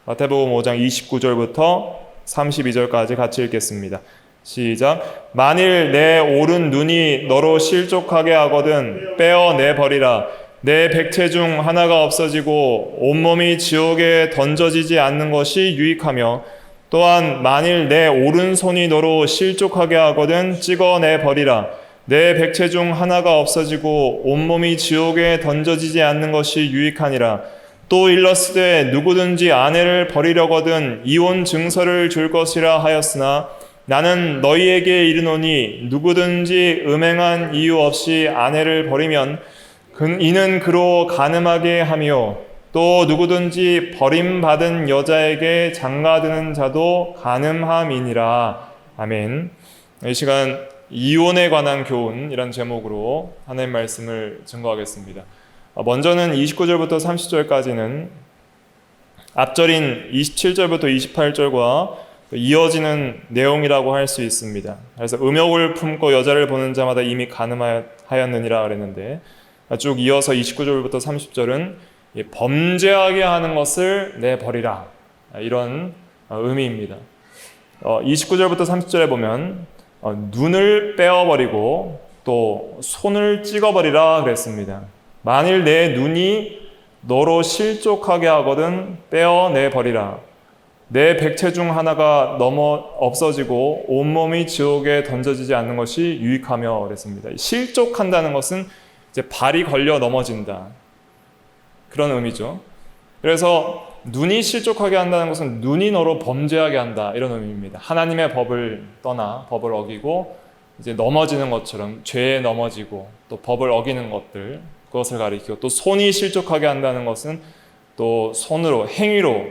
마태복음 5장 29절부터 32절까지 같이 읽겠습니다. 시작. 만일 내 오른 눈이 너로 실족하게 하거든 빼어내 버리라. 내 백체 중 하나가 없어지고 온몸이 지옥에 던져지지 않는 것이 유익하며, 또한 만일 내 오른손이 너로 실족하게 하거든 찍어내 버리라. 내 백체 중 하나가 없어지고 온몸이 지옥에 던져지지 않는 것이 유익하니라. 또 일렀으되 누구든지 아내를 버리려거든 이혼 증서를 줄 것이라 하였으나 나는 너희에게 이르노니 누구든지 음행한 이유 없이 아내를 버리면 이는 그로 간음하게 하며, 또 누구든지 버림받은 여자에게 장가드는 자도 간음함이니라. 아멘. 이 시간 이혼에 관한 교훈이란 제목으로 하나님 말씀을 증거하겠습니다. 먼저는 29절부터 30절까지는 앞절인 27절부터 28절과 이어지는 내용이라고 할 수 있습니다. 그래서 음욕을 품고 여자를 보는 자마다 이미 간음하였느니라 그랬는데, 쭉 이어서 29절부터 30절은 범죄하게 하는 것을 내버리라, 이런 의미입니다. 29절부터 30절에 보면 눈을 빼어버리고 또 손을 찍어버리라 그랬습니다. 만일 내 눈이 너로 실족하게 하거든 빼어내버리라. 내 백체 중 하나가 없어지고 온몸이 지옥에 던져지지 않는 것이 유익하며 그랬습니다. 실족한다는 것은 이제 발이 걸려 넘어진다, 그런 의미죠. 그래서 눈이 실족하게 한다는 것은 눈이 너로 범죄하게 한다, 이런 의미입니다. 하나님의 법을 떠나 법을 어기고 이제 넘어지는 것처럼 죄에 넘어지고 또 법을 어기는 것들, 그것을 가리키고, 또 손이 실족하게 한다는 것은 또 손으로, 행위로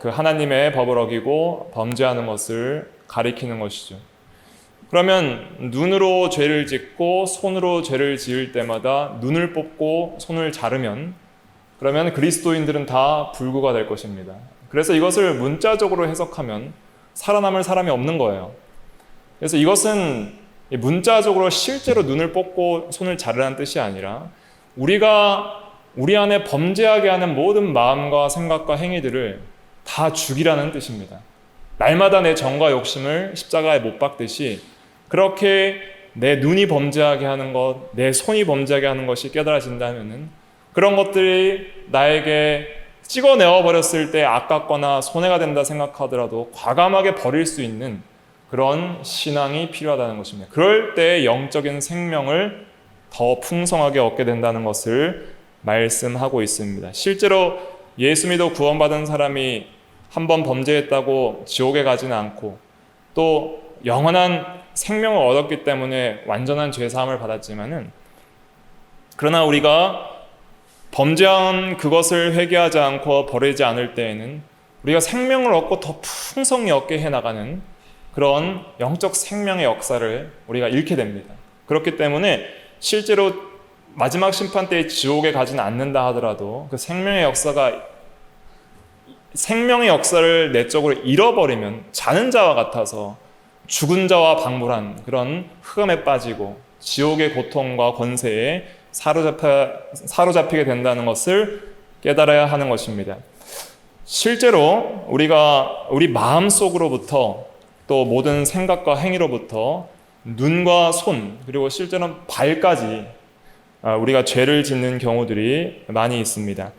하나님의 법을 어기고 범죄하는 것을 가리키는 것이죠. 그러면 눈으로 죄를 짓고 손으로 죄를 지을 때마다 눈을 뽑고 손을 자르면, 그러면 그리스도인들은 다 불구가 될 것입니다. 그래서 이것을 문자적으로 해석하면 살아남을 사람이 없는 거예요. 그래서 이것은 문자적으로 실제로 눈을 뽑고 손을 자르라는 뜻이 아니라, 우리가 우리 안에 범죄하게 하는 모든 마음과 생각과 행위들을 다 죽이라는 뜻입니다. 날마다 내 정과 욕심을 십자가에 못 박듯이 그렇게 내 눈이 범죄하게 하는 것, 내 손이 범죄하게 하는 것이 깨달아진다면은, 그런 것들이 나에게 찍어내어 버렸을 때 아깝거나 손해가 된다 생각하더라도 과감하게 버릴 수 있는 그런 신앙이 필요하다는 것입니다. 그럴 때 영적인 생명을 더 풍성하게 얻게 된다는 것을 말씀하고 있습니다. 실제로 예수 믿어 구원받은 사람이 한번 범죄했다고 지옥에 가지는 않고, 또 영원한 생명을 얻었기 때문에 완전한 죄사함을 받았지만은, 그러나 우리가 범죄한 그것을 회개하지 않고 버리지 않을 때에는 우리가 생명을 얻고 더 풍성히 얻게 해나가는 그런 영적 생명의 역사를 우리가 잃게 됩니다. 그렇기 때문에 실제로 마지막 심판 때에 지옥에 가지는 않는다 하더라도 그 생명의 역사를 내적으로 잃어버리면 자는 자와 같아서 죽은 자와 방불한 그런 흑암에 빠지고 지옥의 고통과 권세에 사로잡히게 된다는 것을 깨달아야 하는 것입니다. 실제로 우리가 우리 마음속으로부터, 또 모든 생각과 행위로부터 눈과 손, 그리고 실제로는 발까지 우리가 죄를 짓는 경우들이 많이 있습니다.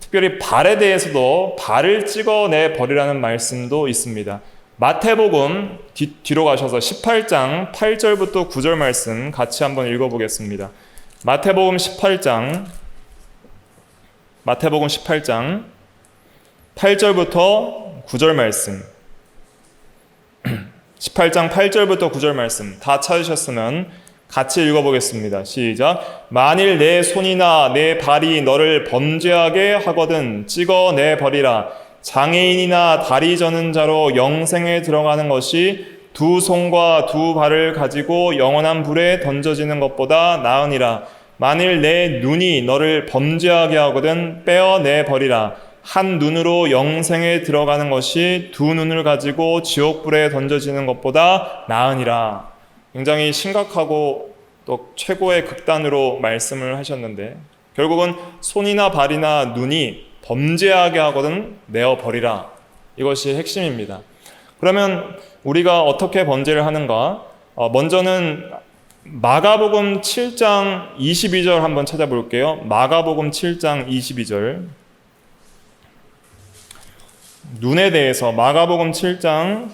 특별히 발에 대해서도 발을 찍어내 버리라는 말씀도 있습니다. 마태복음 뒤로 가셔서 18장 8절부터 9절 말씀 같이 한번 읽어보겠습니다. 마태복음 18장 8절부터 9절 말씀, 18장 8절부터 9절 말씀 다 찾으셨으면 같이 읽어보겠습니다. 시작. 만일 내 손이나 내 발이 너를 범죄하게 하거든 찍어내 버리라. 장애인이나 다리 저는 자로 영생에 들어가는 것이 두 손과 두 발을 가지고 영원한 불에 던져지는 것보다 나으니라. 만일 내 눈이 너를 범죄하게 하거든 빼어내 버리라. 한 눈으로 영생에 들어가는 것이 두 눈을 가지고 지옥불에 던져지는 것보다 나으니라. 굉장히 심각하고 또 최고의 극단으로 말씀을 하셨는데, 결국은 손이나 발이나 눈이 범죄하게 하거든 내어 버리라. 이것이 핵심입니다. 그러면 우리가 어떻게 범죄를 하는가? 먼저는 마가복음 7장 22절 한번 찾아볼게요. 마가복음 7장 22절. 눈에 대해서 마가복음 7장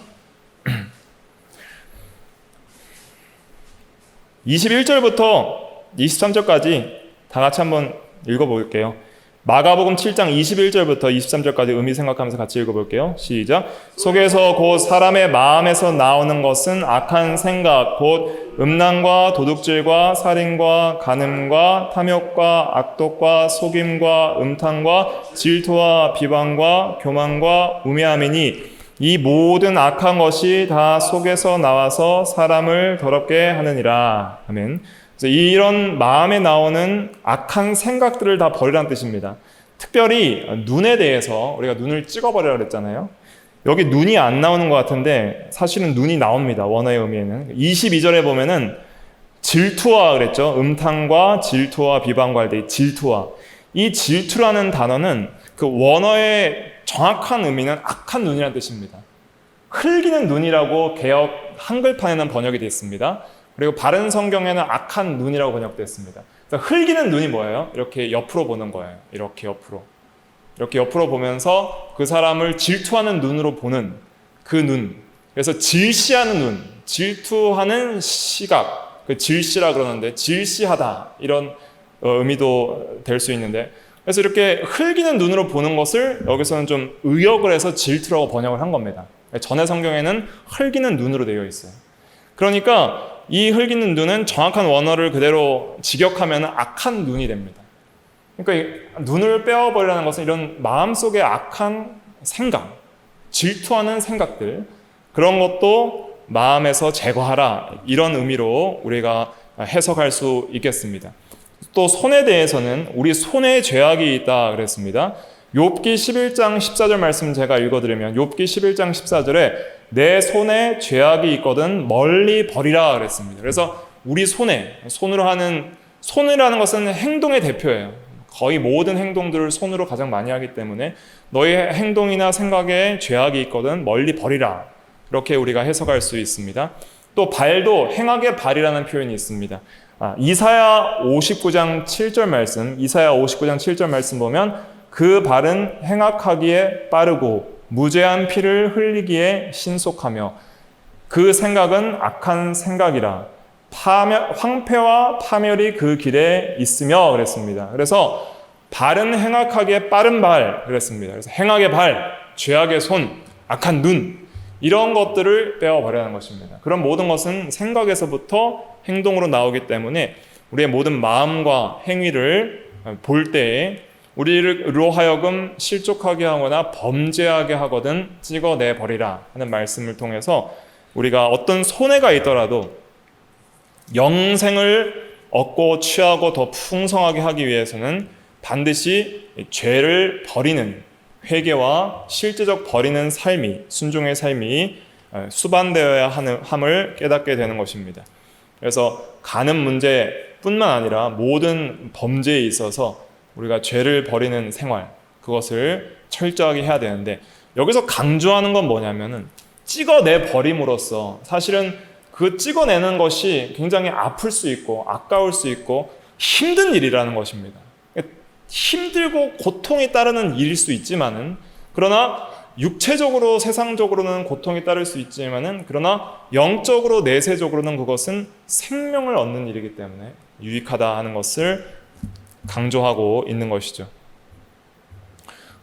21절부터 23절까지 다 같이 한번 읽어볼게요. 마가복음 7장 21절부터 23절까지 의미 생각하면서 같이 읽어볼게요. 시작. 속에서 곧 사람의 마음에서 나오는 것은 악한 생각, 곧 음란과 도둑질과 살인과 간음과 탐욕과 악독과 속임과 음탕과 질투와 비방과 교만과 우매함이니 이 모든 악한 것이 다 속에서 나와서 사람을 더럽게 하느니라. 아멘. 이런 마음에 나오는 악한 생각들을 다 버리라는 뜻입니다. 특별히 눈에 대해서 우리가 눈을 찍어버리라 그랬잖아요. 여기 눈이 안 나오는 것 같은데 사실은 눈이 나옵니다. 원어의 의미에는. 22절에 보면은 질투와 그랬죠. 음탕과 질투와 비방과 할 때 질투와. 이 질투라는 단어는 그 원어의 정확한 의미는 악한 눈이라는 뜻입니다. 흘기는 눈이라고 개역 한글판에는 번역이 되어 있습니다. 그리고 바른 성경에는 악한 눈이라고 번역됐습니다. 흘기는 눈이 뭐예요? 이렇게 옆으로 보는 거예요. 이렇게 옆으로. 이렇게 옆으로 보면서 그 사람을 질투하는 눈으로 보는 그 눈. 그래서 질시하는 눈, 질투하는 시각, 그 질시라 그러는데 질시하다 이런 의미도 될 수 있는데 그래서 이렇게 흘기는 눈으로 보는 것을 여기서는 좀 의역을 해서 질투라고 번역을 한 겁니다. 전의 성경에는 흘기는 눈으로 되어 있어요. 그러니까 이 흘기는 눈은 정확한 원어를 그대로 직역하면 악한 눈이 됩니다. 그러니까 눈을 빼어버리라는 것은 이런 마음속의 악한 생각, 질투하는 생각들 그런 것도 마음에서 제거하라 이런 의미로 우리가 해석할 수 있겠습니다. 또 손에 대해서는 우리 손에 죄악이 있다 그랬습니다. 욥기 11장 14절 말씀 제가 읽어드리면 욥기 11장 14절에 내 손에 죄악이 있거든 멀리 버리라 그랬습니다. 그래서 우리 손으로 하는 손이라는 것은 행동의 대표예요. 거의 모든 행동들을 손으로 가장 많이 하기 때문에 너의 행동이나 생각에 죄악이 있거든 멀리 버리라 이렇게 우리가 해석할 수 있습니다. 또 발도 행악의 발이라는 표현이 있습니다. 이사야 59장 7절 말씀, 이사야 59장 7절 말씀 보면 그 발은 행악하기에 빠르고 무죄한 피를 흘리기에 신속하며 그 생각은 악한 생각이라 황폐와 파멸이 그 길에 있으며 그랬습니다. 그래서 발은 행악하기에 빠른 발 그랬습니다. 그래서 행악의 발, 죄악의 손, 악한 눈 이런 것들을 빼어버리는 것입니다. 그런 모든 것은 생각에서부터 행동으로 나오기 때문에 우리의 모든 마음과 행위를 볼 때에 우리로 하여금 실족하게 하거나 범죄하게 하거든 찍어내 버리라 하는 말씀을 통해서 우리가 어떤 손해가 있더라도 영생을 얻고 취하고 더 풍성하게 하기 위해서는 반드시 죄를 버리는 회개와 실제적 버리는 삶이 순종의 삶이 수반되어야 함을 깨닫게 되는 것입니다. 그래서 간음 문제뿐만 아니라 모든 범죄에 있어서 우리가 죄를 버리는 생활 그것을 철저하게 해야 되는데 여기서 강조하는 건 뭐냐면은 찍어내 버림으로써 사실은 그 찍어내는 것이 굉장히 아플 수 있고 아까울 수 있고 힘든 일이라는 것입니다. 힘들고 고통이 따르는 일일 수 있지만은 그러나 육체적으로 세상적으로는 고통이 따를 수 있지만은 그러나 영적으로 내세적으로는 그것은 생명을 얻는 일이기 때문에 유익하다 하는 것을 강조하고 있는 것이죠.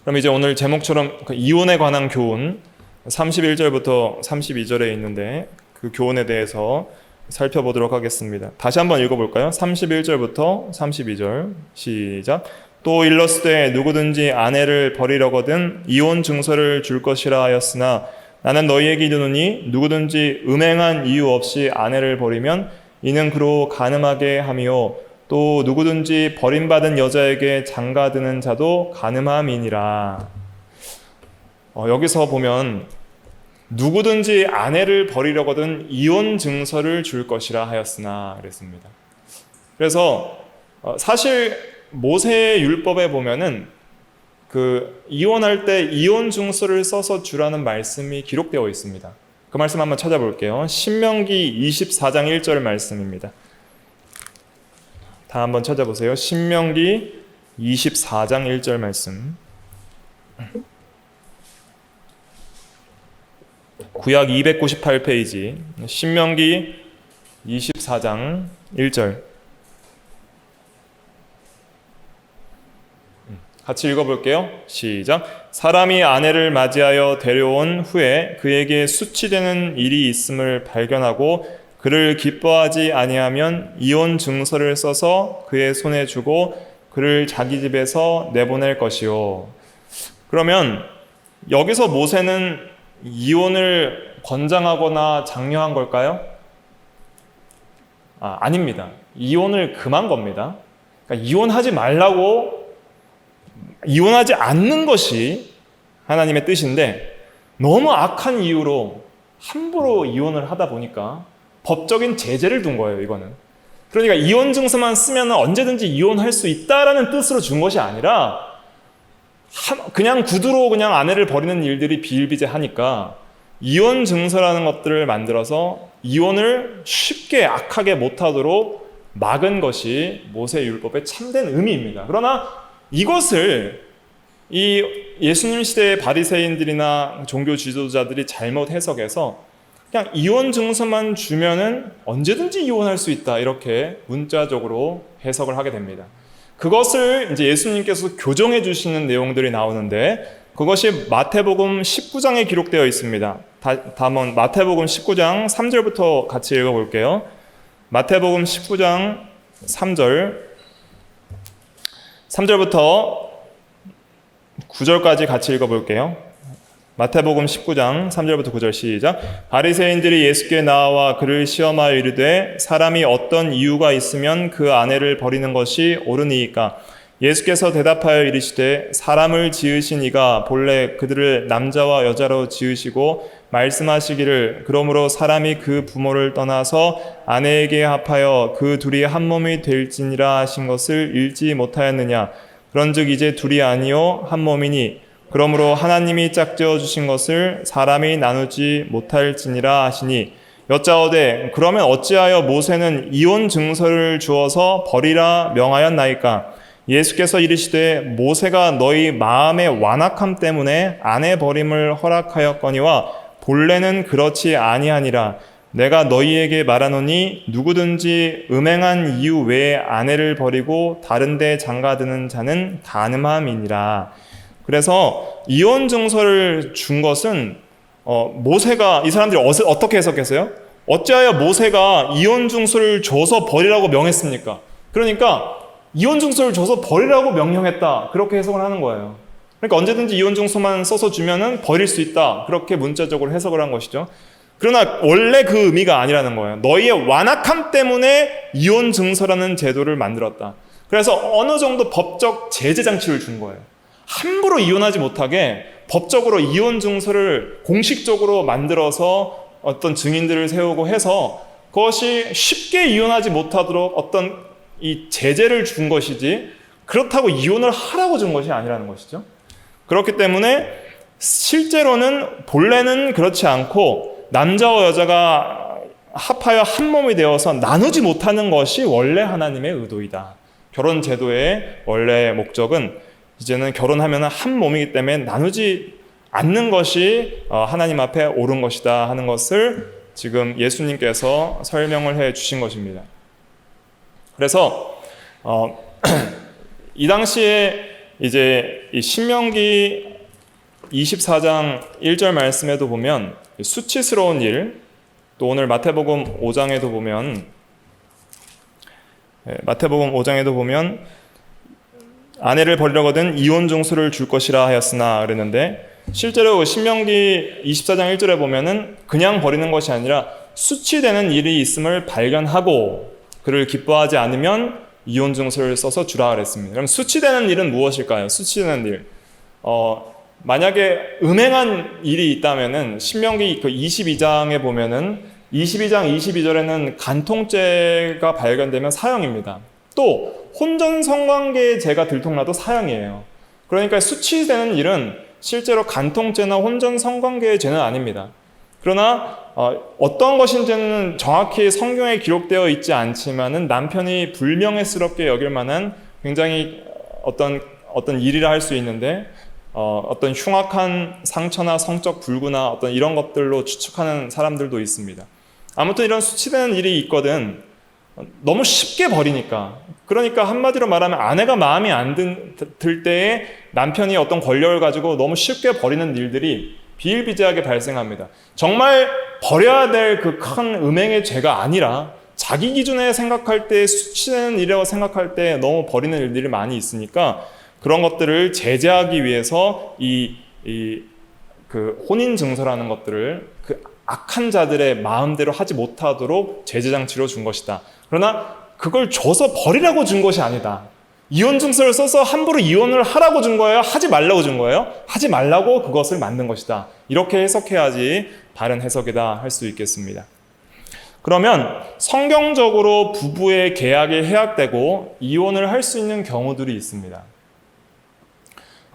그럼 이제 오늘 제목처럼 이혼에 관한 교훈 31절부터 32절에 있는데 그 교훈에 대해서 살펴보도록 하겠습니다. 다시 한번 읽어볼까요? 31절부터 32절 시작. 또 일렀으되 누구든지 아내를 버리려거든 이혼 증서를 줄 것이라 하였으나 나는 너희에게 이르노니 누구든지 음행한 이유 없이 아내를 버리면 이는 그로 간음하게 함이요 또 누구든지 버림받은 여자에게 장가드는 자도 간음함이니라. 여기서 보면 누구든지 아내를 버리려거든 이혼 증서를 줄 것이라 하였으나 그랬습니다. 그래서 사실 모세의 율법에 보면은 이혼할 때 이혼 증서를 써서 주라는 말씀이 기록되어 있습니다. 그 말씀 한번 찾아볼게요. 신명기 24장 1절 말씀입니다. 다 한번 찾아보세요. 신명기 24장 1절 말씀. 구약 298페이지 신명기 24장 1절 같이 읽어볼게요. 시작. 사람이 아내를 맞이하여 데려온 후에 그에게 수치되는 일이 있음을 발견하고 그를 기뻐하지 아니하면 이혼 증서를 써서 그의 손에 주고 그를 자기 집에서 내보낼 것이요. 그러면 여기서 모세는 이혼을 권장하거나 장려한 걸까요? 아닙니다. 이혼을 금한 겁니다. 그러니까 이혼하지 않는 것이 하나님의 뜻인데 너무 악한 이유로 함부로 이혼을 하다 보니까 법적인 제재를 둔 거예요, 이거는. 그러니까 이혼 증서만 쓰면 언제든지 이혼할 수 있다라는 뜻으로 준 것이 아니라 그냥 구두로 그냥 아내를 버리는 일들이 비일비재하니까 이혼 증서라는 것들을 만들어서 이혼을 쉽게 악하게 못하도록 막은 것이 모세율법의 참된 의미입니다. 그러나 이것을 이 예수님 시대의 바리새인들이나 종교 지도자들이 잘못 해석해서 그냥 이혼 증서만 주면은 언제든지 이혼할 수 있다 이렇게 문자적으로 해석을 하게 됩니다. 그것을 이제 예수님께서 교정해 주시는 내용들이 나오는데 그것이 마태복음 19장에 기록되어 있습니다. 한번 마태복음 19장 3절부터 같이 읽어볼게요. 마태복음 19장 3절부터 9절까지 같이 읽어볼게요. 마태복음 19장 3절부터 9절 시작. 바리새인들이 예수께 나와 그를 시험하여 이르되 사람이 어떤 이유가 있으면 그 아내를 버리는 것이 옳으니이까? 예수께서 대답하여 이르시되 사람을 지으신 이가 본래 그들을 남자와 여자로 지으시고 말씀하시기를 그러므로 사람이 그 부모를 떠나서 아내에게 합하여 그 둘이 한 몸이 될지니라 하신 것을 읽지 못하였느냐? 그런즉 이제 둘이 아니요 한 몸이니 그러므로 하나님이 짝지어 주신 것을 사람이 나누지 못할지니라 하시니 여짜오되 그러면 어찌하여 모세는 이혼 증서를 주어서 버리라 명하였나이까? 예수께서 이르시되 모세가 너희 마음의 완악함 때문에 아내 버림을 허락하였거니와 본래는 그렇지 아니하니라. 내가 너희에게 말하노니 누구든지 음행한 이유 외에 아내를 버리고 다른 데 장가드는 자는 간음함이니라. 그래서 이혼 증서를 준 것은 모세가 이 사람들이 어떻게 해석했어요? 어찌하여 모세가 이혼 증서를 줘서 버리라고 명했습니까? 그러니까 이혼 증서를 줘서 버리라고 명령했다. 그렇게 해석을 하는 거예요. 그러니까 언제든지 이혼 증서만 써서 주면은 버릴 수 있다. 그렇게 문자적으로 해석을 한 것이죠. 그러나 원래 그 의미가 아니라는 거예요. 너희의 완악함 때문에 이혼 증서라는 제도를 만들었다. 그래서 어느 정도 법적 제재 장치를 준 거예요. 함부로 이혼하지 못하게 법적으로 이혼 증서를 공식적으로 만들어서 어떤 증인들을 세우고 해서 그것이 쉽게 이혼하지 못하도록 어떤 이 제재를 준 것이지 그렇다고 이혼을 하라고 준 것이 아니라는 것이죠. 그렇기 때문에 실제로는 본래는 그렇지 않고 남자와 여자가 합하여 한 몸이 되어서 나누지 못하는 것이 원래 하나님의 의도이다. 결혼 제도의 원래 목적은 이제는 결혼하면 한 몸이기 때문에 나누지 않는 것이 하나님 앞에 옳은 것이다 하는 것을 지금 예수님께서 설명을 해 주신 것입니다. 그래서 이 당시에 이제 이 신명기 24장 1절 말씀에도 보면 수치스러운 일, 또 오늘 마태복음 5장에도 보면 아내를 버리려거든 이혼 증서를 줄 것이라 하였으나 그랬는데 실제로 신명기 24장 1절에 보면은 그냥 버리는 것이 아니라 수치되는 일이 있음을 발견하고 그를 기뻐하지 않으면 이혼 증서를 써서 주라 그랬습니다. 그럼 수치되는 일은 무엇일까요? 수치되는 일. 만약에 음행한 일이 있다면은 신명기 그 22장에 보면은 22장 22절에는 간통죄가 발견되면 사형입니다. 또 혼전 성관계의 죄가 들통나도 사형이에요. 그러니까 수치되는 일은 실제로 간통죄나 혼전 성관계의 죄는 아닙니다. 그러나 어떤 것인지는 정확히 성경에 기록되어 있지 않지만은 남편이 불명예스럽게 여길 만한 굉장히 어떤 일이라 할 수 있는데 어떤 흉악한 상처나 성적 불구나 어떤 이런 것들로 추측하는 사람들도 있습니다. 아무튼 이런 수치되는 일이 있거든 너무 쉽게 버리니까, 그러니까 한마디로 말하면 아내가 마음에 안 들 때에 남편이 어떤 권력을 가지고 너무 쉽게 버리는 일들이 비일비재하게 발생합니다. 정말 버려야 될 그 큰 음행의 죄가 아니라 자기 기준에 생각할 때 수치되는 일이라고 생각할 때 너무 버리는 일들이 많이 있으니까 그런 것들을 제재하기 위해서 그 혼인 증서라는 것들을 그 악한 자들의 마음대로 하지 못하도록 제재 장치로 준 것이다. 그러나 그걸 줘서 버리라고 준 것이 아니다. 이혼 증서를 써서 함부로 이혼을 하라고 준 거예요? 하지 말라고 준 거예요? 하지 말라고 그것을 만든 것이다. 이렇게 해석해야지 바른 해석이다 할 수 있겠습니다. 그러면 성경적으로 부부의 계약이 해약되고 이혼을 할 수 있는 경우들이 있습니다.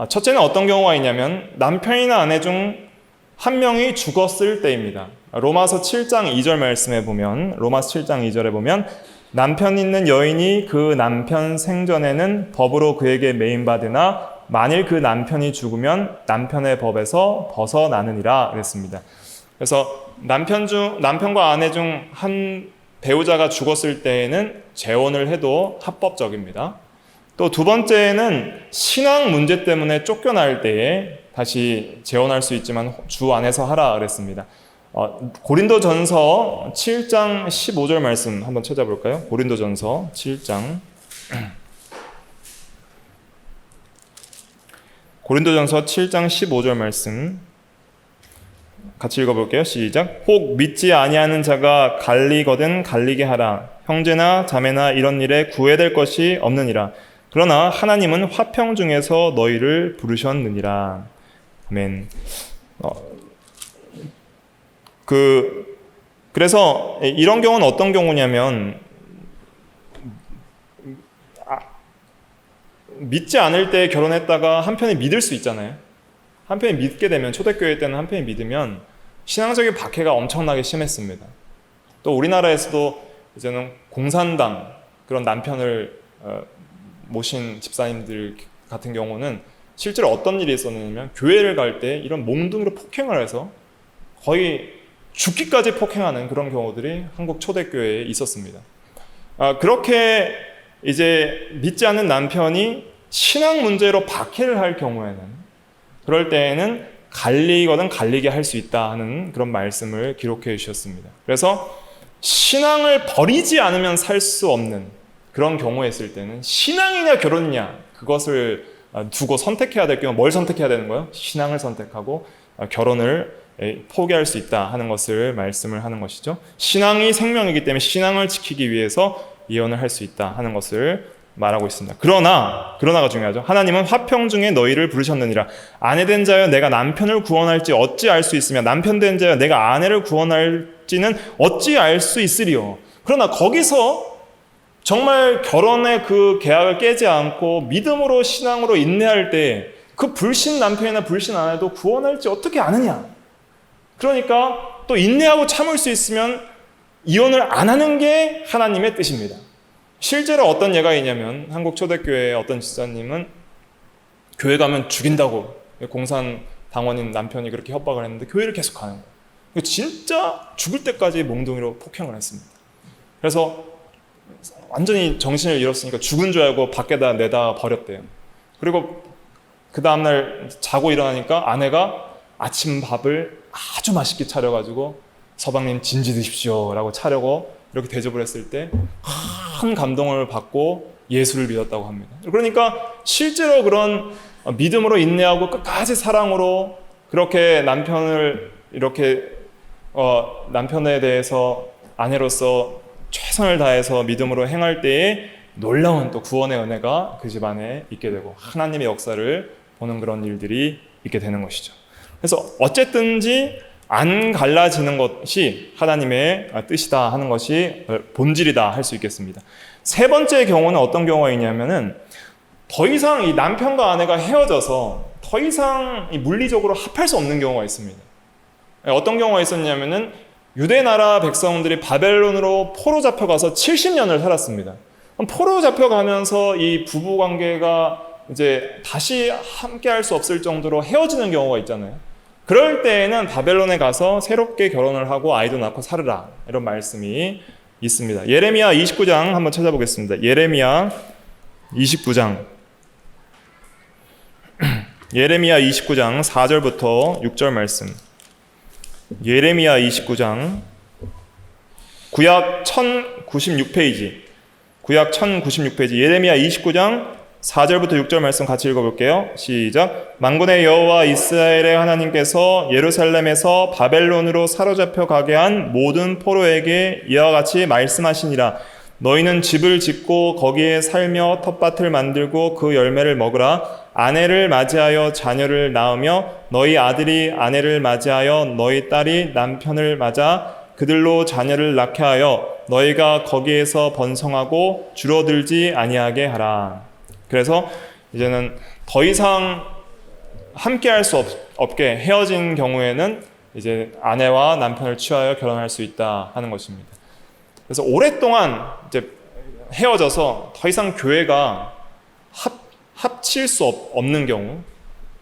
첫째는 어떤 경우가 있냐면 남편이나 아내 중 한 명이 죽었을 때입니다. 로마서 7장 2절 말씀에 보면, 로마서 7장 2절에 보면 남편 있는 여인이 그 남편 생전에는 법으로 그에게 매임받으나 만일 그 남편이 죽으면 남편의 법에서 벗어나느니라 그랬습니다. 그래서 남편과 아내 중 한 배우자가 죽었을 때에는 재혼을 해도 합법적입니다. 또 두 번째는 신앙 문제 때문에 쫓겨날 때에 다시 재혼할 수 있지만 주 안에서 하라 그랬습니다. 고린도전서 7장 15절 말씀 한번 찾아볼까요? 고린도전서 7장 고린도전서 7장 15절 말씀 같이 읽어볼게요. 시작. 혹 믿지 아니하는 자가 갈리거든 갈리게 하라. 형제나 자매나 이런 일에 구애될 것이 없느니라. 그러나 하나님은 화평 중에서 너희를 부르셨느니라. 아멘. 그래서 이런 경우는 어떤 경우냐면 믿지 않을 때 결혼했다가 한편이 믿을 수 있잖아요. 한편이 믿게 되면, 초대교회 때는 한편이 믿으면 신앙적인 박해가 엄청나게 심했습니다. 또 우리나라에서도 이제는 공산당 그런 남편을 모신 집사님들 같은 경우는 실제로 어떤 일이 있었냐면 교회를 갈 때 이런 몽둥이로 폭행을 해서 거의 죽기까지 폭행하는 그런 경우들이 한국 초대교회에 있었습니다. 그렇게 이제 믿지 않는 남편이 신앙 문제로 박해를 할 경우에는, 그럴 때에는 갈리거든 갈리게 할 수 있다 하는 그런 말씀을 기록해 주셨습니다. 그래서 신앙을 버리지 않으면 살 수 없는 그런 경우에 있을 때는 신앙이냐 결혼이냐 그것을 두고 선택해야 될 경우 뭘 선택해야 되는 거예요? 신앙을 선택하고 결혼을 포기할 수 있다 하는 것을 말씀을 하는 것이죠. 신앙이 생명이기 때문에 신앙을 지키기 위해서 이혼을 할 수 있다 하는 것을 말하고 있습니다. 그러나가 중요하죠. 하나님은 화평 중에 너희를 부르셨느니라. 아내 된 자여 내가 남편을 구원할지 어찌 알 수 있으며 남편 된 자여 내가 아내를 구원할지는 어찌 알 수 있으리요. 그러나 거기서 정말 결혼의 그 계약을 깨지 않고 믿음으로 신앙으로 인내할 때 그 불신 남편이나 불신 아내도 구원할지 어떻게 아느냐. 그러니까 또 인내하고 참을 수 있으면 이혼을 안 하는 게 하나님의 뜻입니다. 실제로 어떤 예가 있냐면 한국 초대교회의 어떤 집사님은 교회 가면 죽인다고 공산 당원인 남편이 그렇게 협박을 했는데 교회를 계속 가는 거예요. 진짜 죽을 때까지 몽둥이로 폭행을 했습니다. 그래서 완전히 정신을 잃었으니까 죽은 줄 알고 밖에다 내다 버렸대요. 그리고 그 다음날 자고 일어나니까 아내가 아침 밥을 아주 맛있게 차려가지고 서방님 진지 드십시오 라고 차려고 이렇게 대접을 했을 때 큰 감동을 받고 예수를 믿었다고 합니다. 그러니까 실제로 그런 믿음으로 인내하고 끝까지 사랑으로 그렇게 남편을 이렇게 남편에 대해서 아내로서 최선을 다해서 믿음으로 행할 때에 놀라운 또 구원의 은혜가 그 집안에 있게 되고 하나님의 역사를 보는 그런 일들이 있게 되는 것이죠. 그래서 어쨌든지 안 갈라지는 것이 하나님의 뜻이다 하는 것이 본질이다 할 수 있겠습니다. 세 번째 경우는 어떤 경우가 있냐면은 더 이상 이 남편과 아내가 헤어져서 더 이상 이 물리적으로 합할 수 없는 경우가 있습니다. 어떤 경우가 있었냐면은 유대 나라 백성들이 바벨론으로 포로 잡혀가서 70년을 살았습니다. 포로 잡혀가면서 이 부부 관계가 이제 다시 함께 할 수 없을 정도로 헤어지는 경우가 있잖아요. 그럴 때에는 바벨론에 가서 새롭게 결혼을 하고 아이도 낳고 살으라, 이런 말씀이 있습니다. 예레미야 29장 한번 찾아보겠습니다. 예레미야 29장 예레미야 29장 4절부터 6절 말씀. 예레미야 29장 구약 1096페이지 구약 1096페이지 예레미야 29장 4절부터 6절 말씀 같이 읽어볼게요. 시작. 만군의 여호와 이스라엘의 하나님께서 예루살렘에서 바벨론으로 사로잡혀 가게 한 모든 포로에게 이와 같이 말씀하시니라. 너희는 집을 짓고 거기에 살며 텃밭을 만들고 그 열매를 먹으라. 아내를 맞이하여 자녀를 낳으며 너희 아들이 아내를 맞이하여 너희 딸이 남편을 맞아 그들로 자녀를 낳게 하여 너희가 거기에서 번성하고 줄어들지 아니하게 하라. 그래서 이제는 더 이상 함께 할 수 없게 헤어진 경우에는 이제 아내와 남편을 취하여 결혼할 수 있다 하는 것입니다. 그래서 오랫동안 이제 헤어져서 더 이상 교회가 합칠 수 없는 경우,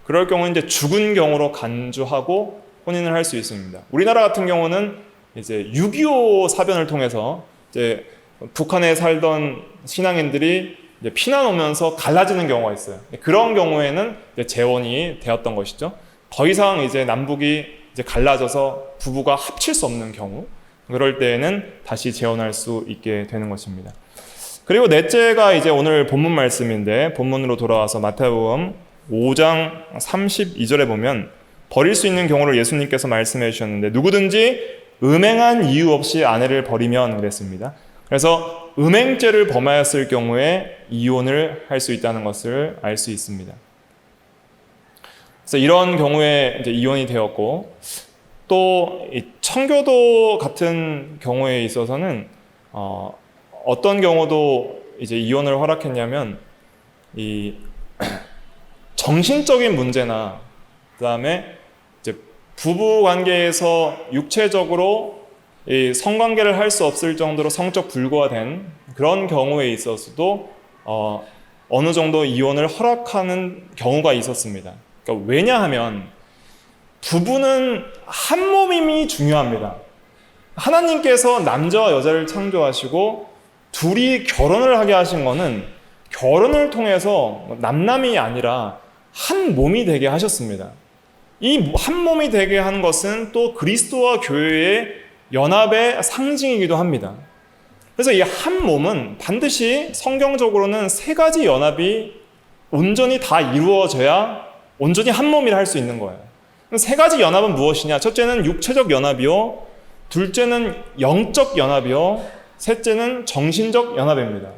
그럴 경우는 이제 죽은 경우로 간주하고 혼인을 할 수 있습니다. 우리나라 같은 경우는 이제 6.25 사변을 통해서 이제 북한에 살던 신앙인들이 이제 피난 오면서 갈라지는 경우가 있어요. 그런 경우에는 이제 재혼이 되었던 것이죠. 더 이상 이제 남북이 이제 갈라져서 부부가 합칠 수 없는 경우, 그럴 때에는 다시 재혼할 수 있게 되는 것입니다. 그리고 넷째가 이제 오늘 본문 말씀인데, 본문으로 돌아와서 마태복음 5장 32절에 보면 버릴 수 있는 경우를 예수님께서 말씀해 주셨는데, 누구든지 음행한 이유 없이 아내를 버리면 그랬습니다. 그래서 음행죄를 범하였을 경우에 이혼을 할 수 있다는 것을 알 수 있습니다. 그래서 이런 경우에 이제 이혼이 되었고, 또 이 청교도 같은 경우에 있어서는 어떤 경우도 이제 이혼을 허락했냐면, 이 정신적인 문제나 그다음에 이제 부부 관계에서 육체적으로 이 성관계를 할 수 없을 정도로 성적 불구화된 그런 경우에 있어서도 어느 정도 이혼을 허락하는 경우가 있었습니다. 그러니까 왜냐하면 부부는 한 몸임이 중요합니다. 하나님께서 남자와 여자를 창조하시고 둘이 결혼을 하게 하신 것은 결혼을 통해서 남남이 아니라 한 몸이 되게 하셨습니다. 이 한 몸이 되게 한 것은 또 그리스도와 교회의 연합의 상징이기도 합니다. 그래서 이 한 몸은 반드시 성경적으로는 세 가지 연합이 온전히 다 이루어져야 온전히 한 몸이라 할 수 있는 거예요. 세 가지 연합은 무엇이냐? 첫째는 육체적 연합이요, 둘째는 영적 연합이요, 셋째는 정신적 연합입니다.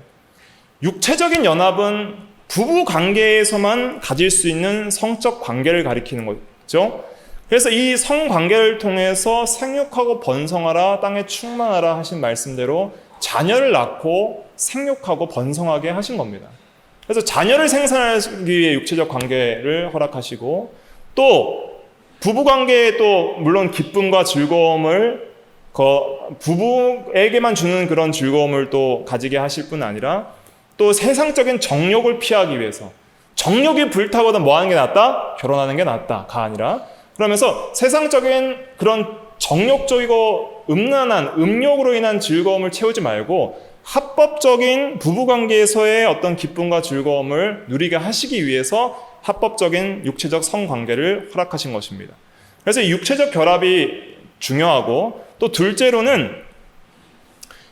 육체적인 연합은 부부 관계에서만 가질 수 있는 성적 관계를 가리키는 거죠. 그래서 이 성관계를 통해서 생육하고 번성하라, 땅에 충만하라 하신 말씀대로 자녀를 낳고 생육하고 번성하게 하신 겁니다. 그래서 자녀를 생산하기 위해 육체적 관계를 허락하시고, 또 부부관계에 또 물론 기쁨과 즐거움을 부부에게만 주는 그런 즐거움을 또 가지게 하실 뿐 아니라, 또 세상적인 정욕을 피하기 위해서, 정욕이 불타거든 뭐 하는 게 낫다? 결혼하는 게 낫다가 아니라, 그러면서 세상적인 그런 정욕적이고 음란한 음욕으로 인한 즐거움을 채우지 말고 합법적인 부부관계에서의 어떤 기쁨과 즐거움을 누리게 하시기 위해서 합법적인 육체적 성관계를 허락하신 것입니다. 그래서 이 육체적 결합이 중요하고, 또 둘째로는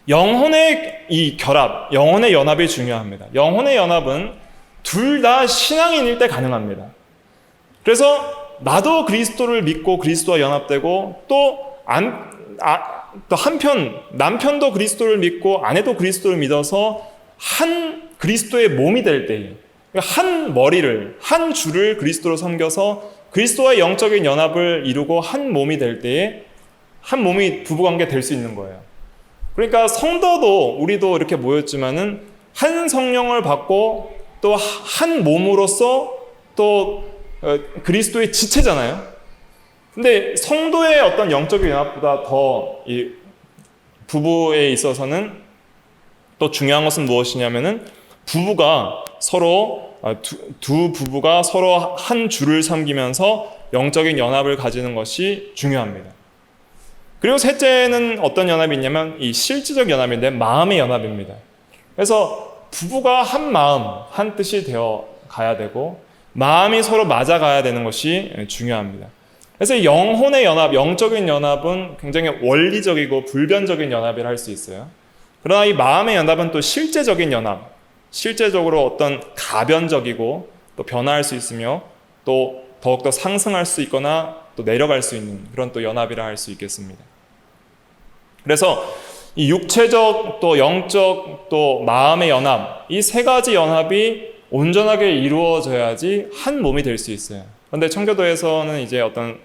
영혼의 이 결합, 영혼의 연합이 중요합니다. 영혼의 연합은 둘 다 신앙인일 때 가능합니다. 그래서 나도 그리스도를 믿고 그리스도와 연합되고, 또 한편 남편도 그리스도를 믿고 아내도 그리스도를 믿어서 한 그리스도의 몸이 될 때에, 한 머리를, 한 줄을 그리스도로 섬겨서 그리스도와 영적인 연합을 이루고 한 몸이 될 때에 한 몸이 부부관계 될 수 있는 거예요. 그러니까 성도도, 우리도 이렇게 모였지만은 한 성령을 받고 또 한 몸으로서 또 그리스도의 지체잖아요. 근데 성도의 어떤 영적인 연합보다 더 이 부부에 있어서는 또 중요한 것은 무엇이냐면은 부부가 서로 두 부부가 서로 한 줄을 섬기면서 영적인 연합을 가지는 것이 중요합니다. 그리고 셋째는 어떤 연합이 있냐면 이 실질적 연합인데 마음의 연합입니다. 그래서 부부가 한 마음, 한 뜻이 되어 가야 되고 마음이 서로 맞아가야 되는 것이 중요합니다. 그래서 영혼의 연합, 영적인 연합은 굉장히 원리적이고 불변적인 연합이라 할 수 있어요. 그러나 이 마음의 연합은 또 실제적인 연합, 실제적으로 어떤 가변적이고 또 변화할 수 있으며 또 더욱더 상승할 수 있거나 또 내려갈 수 있는 그런 또 연합이라 할 수 있겠습니다. 그래서 이 육체적 또 영적 또 마음의 연합, 이 세 가지 연합이 온전하게 이루어져야지 한 몸이 될 수 있어요. 그런데 청교도에서는 이제 어떤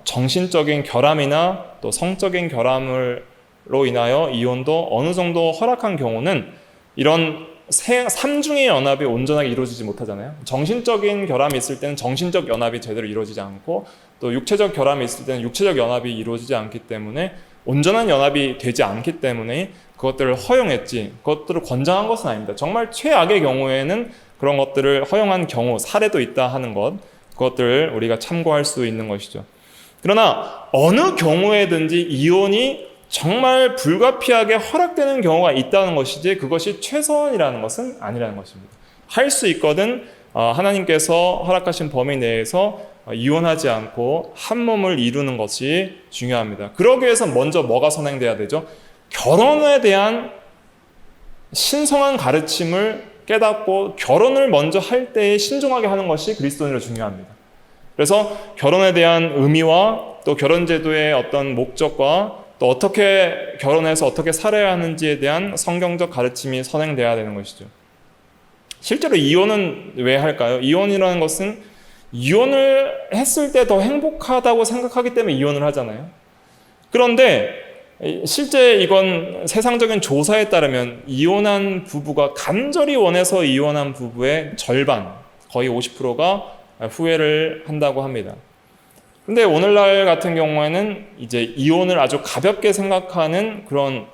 정신적인 결함이나 또 성적인 결함으로 인하여 이혼도 어느 정도 허락한 경우는 이런 삼중의 연합이 온전하게 이루어지지 못하잖아요. 정신적인 결함이 있을 때는 정신적 연합이 제대로 이루어지지 않고 또 육체적 결함이 있을 때는 육체적 연합이 이루어지지 않기 때문에 온전한 연합이 되지 않기 때문에 그것들을 허용했지 그것들을 권장한 것은 아닙니다. 정말 최악의 경우에는 그런 것들을 허용한 경우 사례도 있다 하는 것 그것들을 우리가 참고할 수 있는 것이죠. 그러나 어느 경우에든지 이혼이 정말 불가피하게 허락되는 경우가 있다는 것이지 그것이 최선이라는 것은 아니라는 것입니다. 할 수 있거든 하나님께서 허락하신 범위 내에서 이혼하지 않고 한 몸을 이루는 것이 중요합니다. 그러기 위해서 먼저 뭐가 선행돼야 되죠? 결혼에 대한 신성한 가르침을 깨닫고 결혼을 먼저 할 때에 신중하게 하는 것이 그리스도인으로 중요합니다. 그래서 결혼에 대한 의미와 또 결혼 제도의 어떤 목적과 또 어떻게 결혼해서 어떻게 살아야 하는지에 대한 성경적 가르침이 선행돼야 되는 것이죠. 실제로 이혼은 왜 할까요? 이혼이라는 것은 이혼을 했을 때 더 행복하다고 생각하기 때문에 이혼을 하잖아요. 그런데 실제 이건 세상적인 조사에 따르면 이혼한 부부가 간절히 원해서 이혼한 부부의 절반, 거의 50%가 후회를 한다고 합니다. 근데 오늘날 같은 경우에는 이제 이혼을 아주 가볍게 생각하는 그런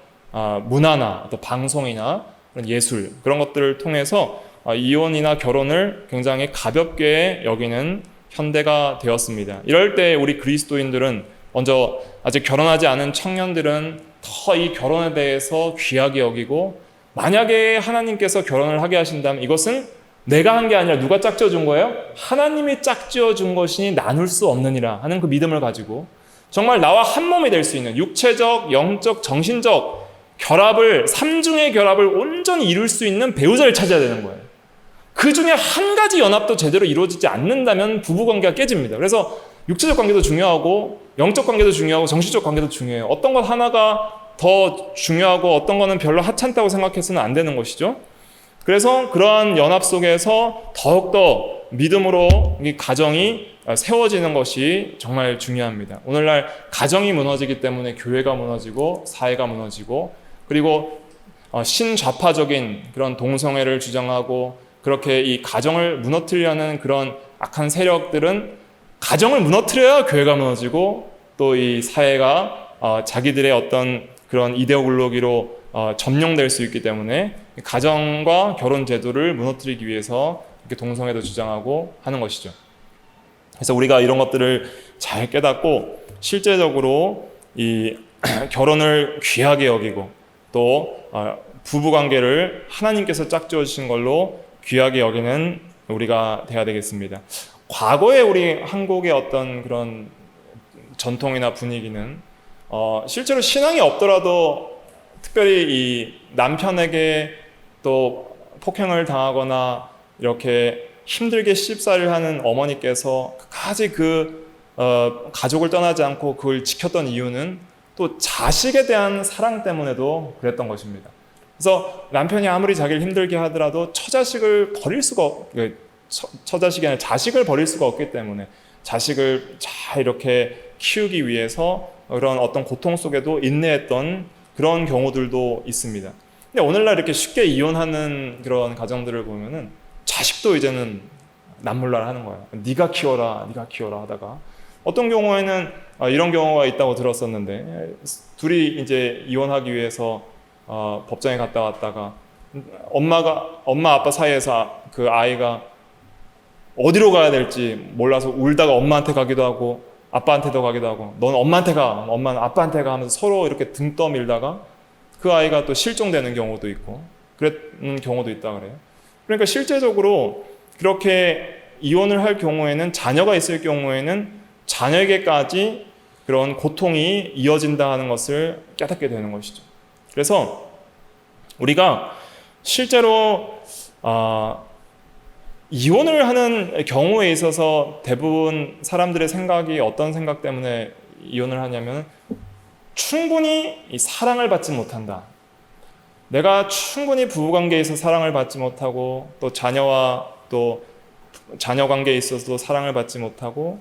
문화나 또 방송이나 그런 예술 그런 것들을 통해서 이혼이나 결혼을 굉장히 가볍게 여기는 현대가 되었습니다. 이럴 때 우리 그리스도인들은 먼저 아직 결혼하지 않은 청년들은 더 이 결혼에 대해서 귀하게 여기고 만약에 하나님께서 결혼을 하게 하신다면 이것은 내가 한 게 아니라 누가 짝지어 준 거예요? 하나님이 짝지어 준 것이니 나눌 수 없느니라 하는 그 믿음을 가지고 정말 나와 한 몸이 될 수 있는 육체적, 영적, 정신적 결합을 삼중의 결합을 온전히 이룰 수 있는 배우자를 찾아야 되는 거예요. 그 중에 한 가지 연합도 제대로 이루어지지 않는다면 부부관계가 깨집니다. 그래서 육체적 관계도 중요하고 영적 관계도 중요하고 정신적 관계도 중요해요. 어떤 것 하나가 더 중요하고 어떤 거는 별로 하찮다고 생각해서는 안 되는 것이죠. 그래서 그러한 연합 속에서 더욱더 믿음으로 이 가정이 세워지는 것이 정말 중요합니다. 오늘날 가정이 무너지기 때문에 교회가 무너지고 사회가 무너지고 그리고 신좌파적인 그런 동성애를 주장하고 그렇게 이 가정을 무너뜨리려는 그런 악한 세력들은 가정을 무너뜨려야 교회가 무너지고 또 이 사회가 자기들의 어떤 그런 이데올로기로 점령될 수 있기 때문에 가정과 결혼 제도를 무너뜨리기 위해서 이렇게 동성애도 주장하고 하는 것이죠. 그래서 우리가 이런 것들을 잘 깨닫고 실제적으로 이 결혼을 귀하게 여기고 또 부부관계를 하나님께서 짝지어 주신 걸로 귀하게 여기는 우리가 돼야 되겠습니다. 과거에 우리 한국의 어떤 그런 전통이나 분위기는 실제로 신앙이 없더라도 특별히 이 남편에게 또 폭행을 당하거나 이렇게 힘들게 시집살이를 하는 어머니께서 끝까지 가족을 떠나지 않고 그걸 지켰던 이유는 또 자식에 대한 사랑 때문에도 그랬던 것입니다. 그래서 남편이 아무리 자기를 힘들게 하더라도 처자식을 버릴 수가 처자식이 아니라 자식을 버릴 수가 없기 때문에 자식을 잘 이렇게 키우기 위해서 그런 어떤 고통 속에도 인내했던 그런 경우들도 있습니다. 근데 오늘날 이렇게 쉽게 이혼하는 그런 가정들을 보면은 자식도 이제는 남몰라를 하는 거예요. 네가 키워라, 네가 키워라 하다가 어떤 경우에는 이런 경우가 있다고 들었었는데 둘이 이제 이혼하기 위해서 법정에 갔다 왔다가 엄마 아빠 사이에서 그 아이가 어디로 가야 될지 몰라서 울다가 엄마한테 가기도 하고 아빠한테도 가기도 하고 넌 엄마한테 가, 엄마는 아빠한테 가 하면서 서로 이렇게 등 떠밀다가 그 아이가 또 실종되는 경우도 있고 그런 경우도 있다 그래요. 그러니까 실제적으로 그렇게 이혼을 할 경우에는 자녀가 있을 경우에는 자녀에게까지 그런 고통이 이어진다 하는 것을 깨닫게 되는 것이죠. 그래서 우리가 실제로 이혼을 하는 경우에 있어서 대부분 사람들의 생각이 어떤 생각 때문에 이혼을 하냐면 충분히 사랑을 받지 못한다. 내가 충분히 부부관계에서 사랑을 받지 못하고 또 자녀와 또 자녀 관계에 있어서도 사랑을 받지 못하고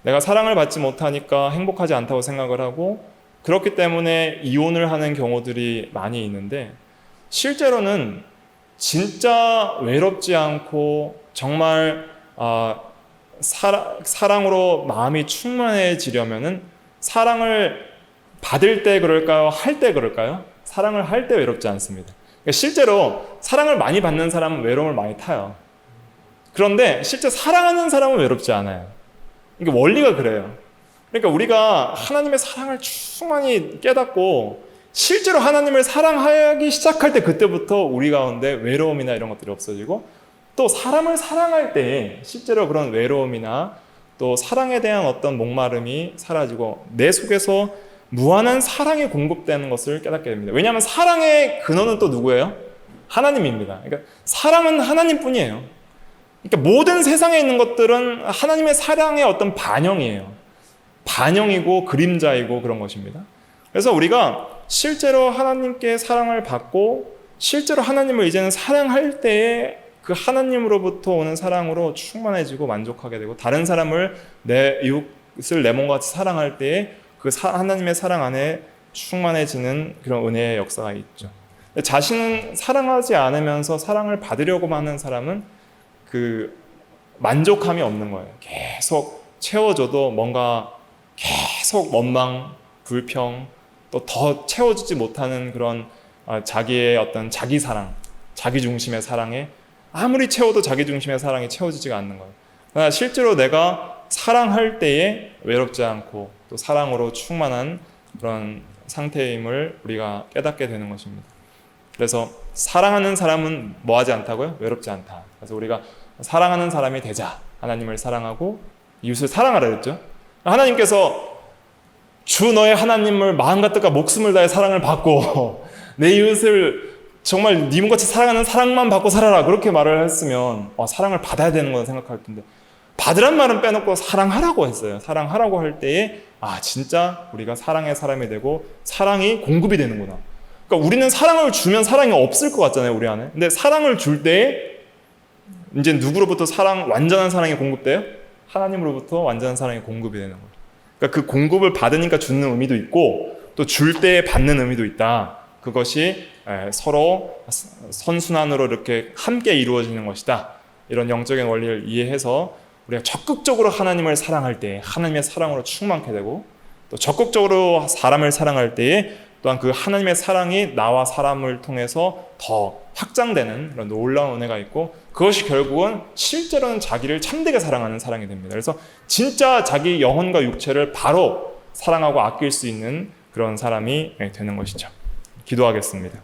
내가 사랑을 받지 못하니까 행복하지 않다고 생각을 하고 그렇기 때문에 이혼을 하는 경우들이 많이 있는데 실제로는 진짜 외롭지 않고 정말 사랑으로 마음이 충만해지려면은 사랑을 받을 때 그럴까요? 할 때 그럴까요? 사랑을 할 때 외롭지 않습니다. 그러니까 실제로 사랑을 많이 받는 사람은 외로움을 많이 타요. 그런데 실제 사랑하는 사람은 외롭지 않아요. 이게 원리가 그래요. 그러니까 우리가 하나님의 사랑을 충만히 깨닫고 실제로 하나님을 사랑하기 시작할 때 그때부터 우리 가운데 외로움이나 이런 것들이 없어지고 또 사람을 사랑할 때 실제로 그런 외로움이나 또 사랑에 대한 어떤 목마름이 사라지고 내 속에서 무한한 사랑이 공급되는 것을 깨닫게 됩니다. 왜냐하면 사랑의 근원은 또 누구예요? 하나님입니다. 그러니까 사랑은 하나님뿐이에요. 그러니까 모든 세상에 있는 것들은 하나님의 사랑의 어떤 반영이에요. 반영이고 그림자이고 그런 것입니다. 그래서 우리가 실제로 하나님께 사랑을 받고 실제로 하나님을 이제는 사랑할 때에 그 하나님으로부터 오는 사랑으로 충만해지고 만족하게 되고 다른 사람을 내 이웃을 내 몸과 같이 사랑할 때에 그 하나님의 사랑 안에 충만해지는 그런 은혜의 역사가 있죠. 자신은 사랑하지 않으면서 사랑을 받으려고만 하는 사람은 그 만족함이 없는 거예요. 계속 채워줘도 뭔가 계속 원망, 불평, 또 더 채워주지 못하는 그런 자기의 어떤 자기 사랑, 자기 중심의 사랑에 아무리 채워도 자기 중심의 사랑이 채워지지가 않는 거예요. 그러나 실제로 내가 사랑할 때에 외롭지 않고 또 사랑으로 충만한 그런 상태임을 우리가 깨닫게 되는 것입니다. 그래서 사랑하는 사람은 뭐하지 않다고요? 외롭지 않다. 그래서 우리가 사랑하는 사람이 되자. 하나님을 사랑하고 이웃을 사랑하라 그랬죠. 하나님께서 주 너의 하나님을 마음과 뜻과 목숨을 다해 사랑을 받고 내 이웃을 정말 네 몸같이 사랑하는 사랑만 받고 살아라 그렇게 말을 했으면 사랑을 받아야 되는 건 생각할 텐데 받으란 말은 빼놓고 사랑하라고 했어요. 사랑하라고 할 때에 진짜 우리가 사랑의 사람이 되고 사랑이 공급이 되는구나. 그러니까 우리는 사랑을 주면 사랑이 없을 것 같잖아요, 우리 안에. 근데 사랑을 줄 때에 이제 누구로부터 완전한 사랑이 공급돼요? 하나님으로부터 완전한 사랑이 공급이 되는 거예요. 그러니까 그 공급을 받으니까 주는 의미도 있고 또 줄 때에 받는 의미도 있다. 그것이 서로 선순환으로 이렇게 함께 이루어지는 것이다. 이런 영적인 원리를 이해해서 우리가 적극적으로 하나님을 사랑할 때 하나님의 사랑으로 충만케 되고 또 적극적으로 사람을 사랑할 때에 또한 그 하나님의 사랑이 나와 사람을 통해서 더 확장되는 그런 놀라운 은혜가 있고 그것이 결국은 실제로는 자기를 참되게 사랑하는 사랑이 됩니다. 그래서 진짜 자기 영혼과 육체를 바로 사랑하고 아낄 수 있는 그런 사람이 되는 것이죠. 기도하겠습니다.